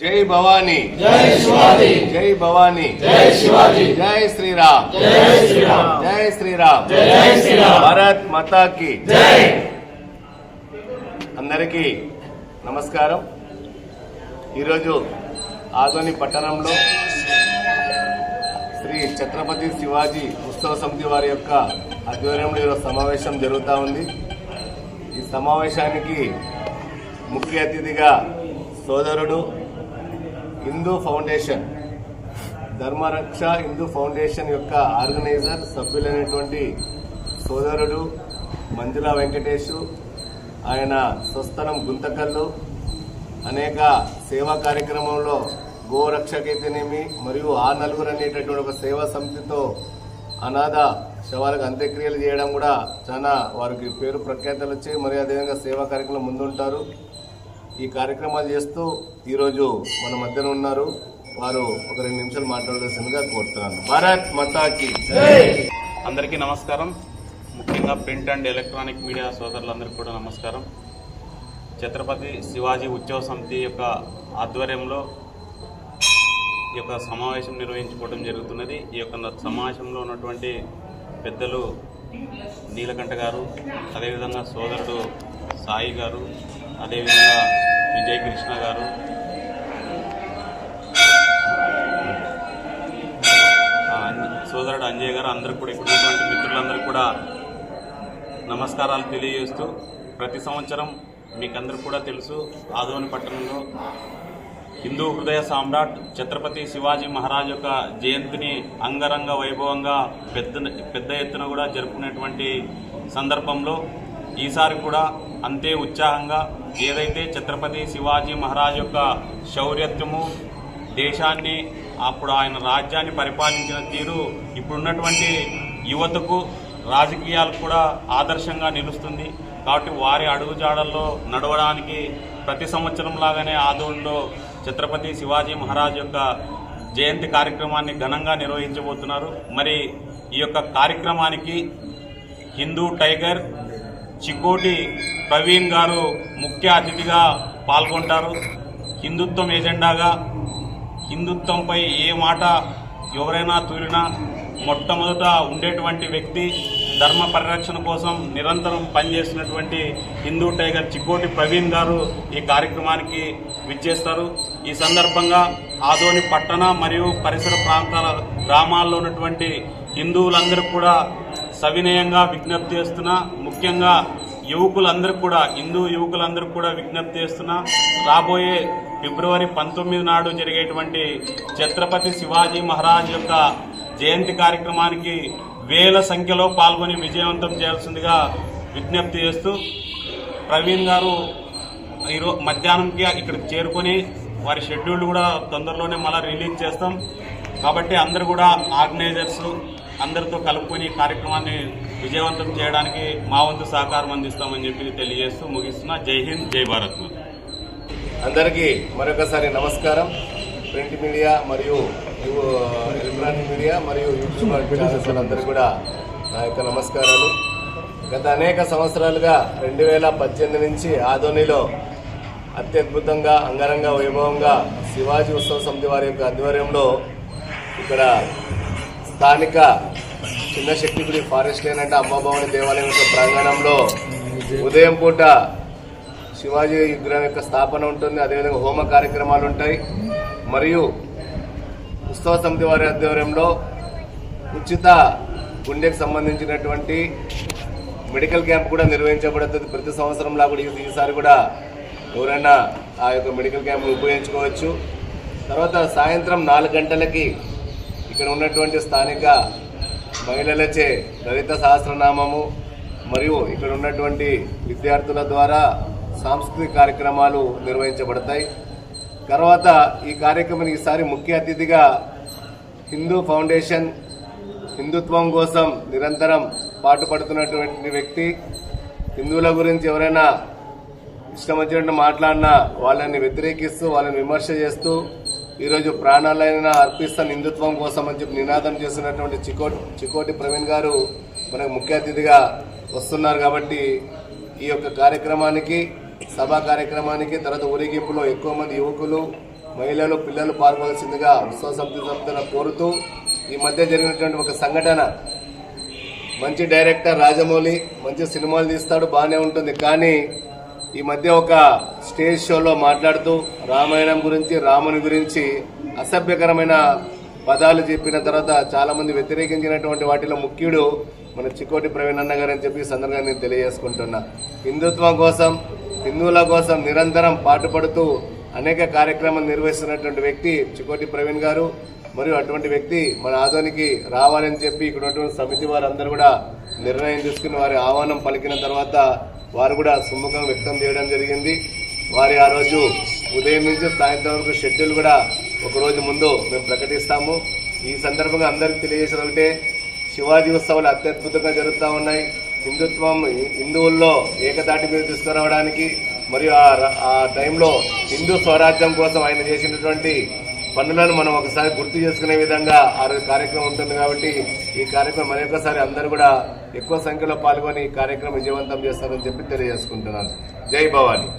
जय भवानी, जय शिवाजी, जय भवानी, जय शिवाजी, जय श्री राम, जय श्री राम, जय श्री राम, जय श्री राम, भारत माता की जय। అందరికీ నమస్కారం। ఈరోజు ఆదోని పట్టణంలో శ్రీ ఛత్రపతి శివాజీ ఉత్సవ సమితి వారి యొక్క ఆధ్వర్యంలో ఈరోజు సమావేశం జరుగుతూ ఉంది। ఈ సమావేశానికి ముఖ్య అతిథిగా సోదరుడు హిందూ ఫౌండేషన్ ధర్మరక్ష హిందూ ఫౌండేషన్ యొక్క ఆర్గనైజర్ సభ్యులైనటువంటి సోదరుడు మంజుల వెంకటేష్, ఆయన స్వస్థలం గుంతకల్లు, అనేక సేవా కార్యక్రమంలో గోరక్షకైతేనేమి మరియు ఆ నలుగురు అనేటటువంటి ఒక సేవా సమితితో అనాథ శవాలకు అంత్యక్రియలు చేయడం కూడా చాలా వారికి పేరు ప్రఖ్యాతలు వచ్చాయి। మరియు అదేవిధంగా సేవా కార్యక్రమం ముందుంటారు। ఈ కార్యక్రమాలు చేస్తూ ఈరోజు మన మధ్యన ఉన్నారు। వారు ఒక 2 నిమిషాలు మాట్లాడాల్సిందిగా కోరుతున్నాను। భారత్ మాతాకి జై। అందరికీ నమస్కారం। ముఖ్యంగా ప్రింట్ అండ్ ఎలక్ట్రానిక్ మీడియా సోదరులందరికీ కూడా నమస్కారం। ఛత్రపతి శివాజీ ఉత్సవ సమితి యొక్క ఆధ్వర్యంలో ఈ యొక్క సమావేశం నిర్వహించుకోవడం జరుగుతున్నది। ఈ యొక్క సమావేశంలో ఉన్నటువంటి పెద్దలు నీలకంఠ గారు, అదేవిధంగా సోదరుడు సాయి గారు, అదేవిధంగా విజయ్ కృష్ణ గారు, సోదరుడు అంజయ్ గారు, అందరూ కూడా ఇక్కడ ఉన్నటువంటి మిత్రులందరూ కూడా నమస్కారాలు తెలియజేస్తూ, ప్రతి సంవత్సరం మీకందరూ కూడా తెలుసు ఆదోని పట్టణంలో హిందూ హృదయ సామ్రాట్ ఛత్రపతి శివాజీ మహారాజ్ యొక్క జయంతిని అంగరంగ వైభవంగా పెద్ద ఎత్తున కూడా జరుపుకునేటువంటి సందర్భంలో ఈసారి కూడా అంతే ఉత్సాహంగా ఏదైతే ఛత్రపతి శివాజీ మహారాజ్ యొక్క శౌర్యత్వము, దేశాన్ని అప్పుడు ఆయన రాజ్యాన్ని పరిపాలించిన తీరు ఇప్పుడున్నటువంటి యువతకు రాజకీయాలకు కూడా ఆదర్శంగా నిలుస్తుంది। కాబట్టి వారి అడుగుజాడల్లో నడవడానికి ప్రతి సంవత్సరం లాగానే ఆదోనిలో ఛత్రపతి శివాజీ మహారాజ్ యొక్క జయంతి కార్యక్రమాన్ని ఘనంగా నిర్వహించబోతున్నారు। మరి ఈ యొక్క కార్యక్రమానికి హిందూ టైగర్ చికోటి ప్రవీణ్ గారు ముఖ్య అతిథిగా పాల్గొంటారు। హిందుత్వం ఎజెండాగా హిందుత్వంపై ఏ మాట ఎవరైనా తూరినా మొట్టమొదట ఉండేటువంటి వ్యక్తి, ధర్మ పరిరక్షణ కోసం నిరంతరం పనిచేస్తున్నటువంటి హిందూ టైగర్ చికోటి ప్రవీణ్ గారు ఈ కార్యక్రమానికి విచ్చేస్తారు। ఈ సందర్భంగా ఆదోని పట్టణ మరియు పరిసర ప్రాంతాల గ్రామాల్లో ఉన్నటువంటి హిందువులందరూ కూడా సవినయంగా విజ్ఞప్తి చేస్తున్నా, ముఖ్యంగా యువకులందరూ కూడా హిందూ యువకులందరూ కూడా విజ్ఞప్తి చేస్తున్నా, రాబోయే ఫిబ్రవరి 19 నాడు జరిగేటువంటి ఛత్రపతి శివాజీ మహారాజ్ యొక్క జయంతి కార్యక్రమానికి వేల సంఖ్యలో పాల్గొని విజయవంతం చేయాల్సిందిగా విజ్ఞప్తి చేస్తూ ప్రవీణ్ గారు ఈరోజు మధ్యాహ్నంకి ఇక్కడికి చేరుకొని వారి షెడ్యూల్ కూడా తొందరలోనే మళ్ళీ రిలీజ్ చేస్తాం. కాబట్టి అందరూ కూడా ఆర్గనైజర్స్ అందరితో కలుపుకొని ఈ కార్యక్రమాన్ని విజయవంతం చేయడానికి మా వంతు సహకారం అందిస్తామని చెప్పి తెలియజేస్తూ ముగిస్తున్నా. జై హింద్, జై భారత్. అందరికీ మరొకసారి నమస్కారం. ప్రింట్ మీడియా మరియు ఎలక్ట్రానిక్ మీడియా మరియు యూట్యూబ్ ఛానల్స్ అందరికీ కూడా నా యొక్క నమస్కారాలు. గత అనేక సంవత్సరాలుగా 2018 నుంచి ఆదోనిలో అత్యద్భుతంగా అంగరంగ వైభవంగా శివాజీ ఉత్సవ సమితి వారి యొక్క ఆధ్వర్యంలో ఇక్కడ స్థానిక చిన్న శక్తిగుడి ఫారెస్ట్ లేన్ అంటే అమ్మభవాని దేవాలయం యొక్క ప్రాంగణంలో ఉదయం పూట శివాజీ విగ్రహం యొక్క స్థాపన ఉంటుంది. అదేవిధంగా హోమ కార్యక్రమాలు ఉంటాయి. మరియు ఉత్సవ సమితి వారి ఆధ్వర్యంలో ఉచిత గుండెకు సంబంధించినటువంటి మెడికల్ క్యాంప్ కూడా నిర్వహించబడుతుంది. ప్రతి సంవత్సరంలా కూడా ఈసారి కూడా ఎవరైనా ఆ యొక్క మెడికల్ క్యాంప్ను ఉపయోగించుకోవచ్చు. తర్వాత సాయంత్రం 4 గంటలకి ఇక్కడ ఉన్నటువంటి స్థానిక మహిళలచే లలిత సహస్రనామము మరియు ఇక్కడ ఉన్నటువంటి విద్యార్థుల ద్వారా సాంస్కృతిక కార్యక్రమాలు నిర్వహించబడతాయి. తర్వాత ఈ కార్యక్రమం ఈసారి ముఖ్య అతిథిగా హిందూ ఫౌండేషన్ హిందుత్వం కోసం నిరంతరం పాటుపడుతున్నటువంటి వ్యక్తి, హిందువుల గురించి ఎవరైనా ఇష్టం వచ్చినట్టు మాట్లాడినా వాళ్ళని వ్యతిరేకిస్తూ వాళ్ళని విమర్శ చేస్తూ ఈరోజు ప్రాణాలైనా అర్పిస్తాను హిందుత్వం కోసం అని చెప్పి నినాదం చేస్తున్నటువంటి చికోటి ప్రవీణ్ గారు మనకు ముఖ్య అతిథిగా వస్తున్నారు. కాబట్టి ఈ యొక్క కార్యక్రమానికి సభా కార్యక్రమానికి తర్వాత ఊరేగింపులో ఎక్కువ మంది యువకులు, మహిళలు, పిల్లలు పాల్గొనాల్సిందిగా ఉత్సవ సమితి కోరుతూ ఈ మధ్య జరిగినటువంటి ఒక సంఘటన, మంచి డైరెక్టర్ రాజమౌళి మంచి సినిమాలు తీస్తాడు, బాగానే ఉంటుంది. కానీ ఈ మధ్య ఒక స్టేజ్ షోలో మాట్లాడుతూ రామాయణం గురించి రాముని గురించి అసభ్యకరమైన పదాలు చెప్పిన తర్వాత చాలా మంది వ్యతిరేకించినటువంటి వాటిలో ముఖ్యుడు మన చికోటి ప్రవీణ్ అన్న గారు అని చెప్పి ఈ సందర్భంగా నేను తెలియజేసుకుంటున్నా. హిందుత్వం కోసం, హిందువుల కోసం నిరంతరం పాటుపడుతూ అనేక కార్యక్రమాలు నిర్వహిస్తున్నటువంటి వ్యక్తి చికోటి ప్రవీణ్ గారు. మరియు అటువంటి వ్యక్తి మన ఆదోనికి రావాలని చెప్పి ఇక్కడ ఉన్నటువంటి సమితి వారందరూ కూడా నిర్ణయం తీసుకుని వారి ఆహ్వానం పలికిన తర్వాత వారు కూడా సుముఖం వ్యక్తం చేయడం జరిగింది. వారి ఆ రోజు ఉదయం నుంచి సాయంత్రం వరకు షెడ్యూల్ కూడా ఒకరోజు ముందు మేము ప్రకటిస్తాము. ఈ సందర్భంగా అందరికీ తెలియజేసిన ఒకటే, శివాజీ ఉత్సవాలు అత్యద్భుతంగా జరుగుతూ ఉన్నాయి. హిందుత్వం హిందువుల్లో ఏకతాటి మీద తీసుకురావడానికి మరియు ఆ టైంలో హిందూ స్వరాజ్యం కోసం ఆయన చేసినటువంటి పనులను మనం ఒకసారి గుర్తు చేసుకునే విధంగా ఆ రోజు కార్యక్రమం ఉంటుంది. కాబట్టి ఈ కార్యక్రమం మరొకసారి అందరూ కూడా ఎక్కువ సంఖ్యలో పాల్గొని ఈ కార్యక్రమం విజయవంతం చేస్తారని చెప్పి తెలియజేసుకుంటున్నాను. జై భవానీ.